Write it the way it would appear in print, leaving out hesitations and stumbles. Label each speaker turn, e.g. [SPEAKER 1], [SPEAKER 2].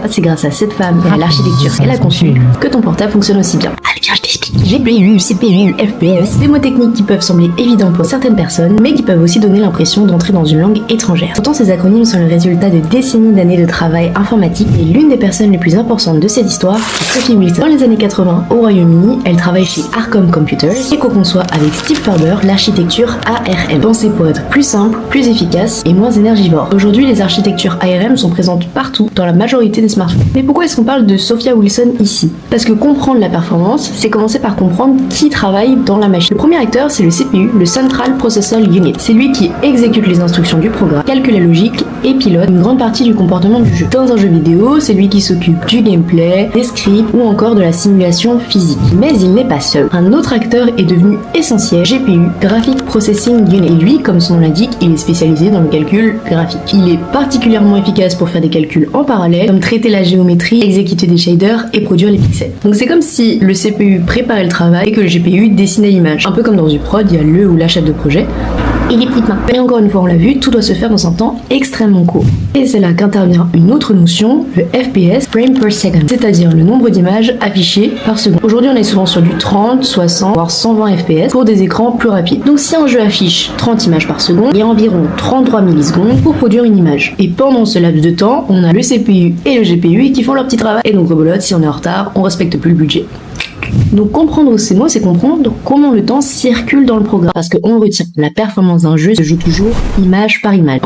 [SPEAKER 1] c'est grâce à cette femme et à l'architecture qu'elle a conçue que ton portable fonctionne aussi bien. Allez, viens, je t'explique. GPU, CPU, FPS, des mots techniques qui peuvent sembler évidents pour certaines personnes, mais qui peuvent aussi donner l'impression d'entrer dans une langue étrangère. Pourtant, ces acronymes sont le résultat de décennies d'années de travail informatique, et l'une des personnes les plus importantes de cette histoire, c'est Sophie Wilson. Dans les années 80, au Royaume-Uni, elle travaille chez Arcom Computers et co-conçoit avec Steve Farber l'architecture ARM, pensée pour être plus simple, plus efficace et moins énergivore. Aujourd'hui, les architectures ARM sont présentes partout, dans la majorité des smartphones. Mais pourquoi est-ce qu'on parle de Sophia Wilson ici? Parce que comprendre la performance, c'est commencer par comprendre qui travaille dans la machine. Le premier acteur, c'est le CPU, le Central Processor Unit. C'est lui qui exécute les instructions du programme, calcule la logique et pilote une grande partie du comportement du jeu. Dans un jeu vidéo, c'est lui qui s'occupe du gameplay, des scripts ou encore de la simulation physique. Mais il n'est pas seul. Un autre acteur est devenu essentiel, GPU, Graphic Processing Unit. Et lui, comme son nom l'indique, il est spécialisé dans le calcul graphique. Il est particulièrement efficace pour faire des calculs en parallèle, comme traiter la géométrie, exécuter des shaders et produire les pixels. Donc c'est comme si le CPU préparait le travail et que le GPU dessinait l'image. Un peu comme dans du prod, il y a le ou la chef de projet et les petites mains. Mais encore une fois, on l'a vu, tout doit se faire dans un temps extrêmement court. Et c'est là qu'intervient une autre notion, le FPS, frame per second, c'est-à-dire le nombre d'images affichées par seconde. Aujourd'hui, on est souvent sur du 30, 60, voire 120 FPS pour des écrans plus rapides. Donc si un jeu affiche 30 images par seconde, il y a environ 33 millisecondes pour produire une image. Et pendant ce laps de temps, on a le CPU et le GPU qui font leur petit travail. Et donc rebelote, si on est en retard, on respecte plus le budget. Donc comprendre ces mots, c'est comprendre comment le temps circule dans le programme. Parce qu'on retient, la performance d'un jeu se joue toujours image par image.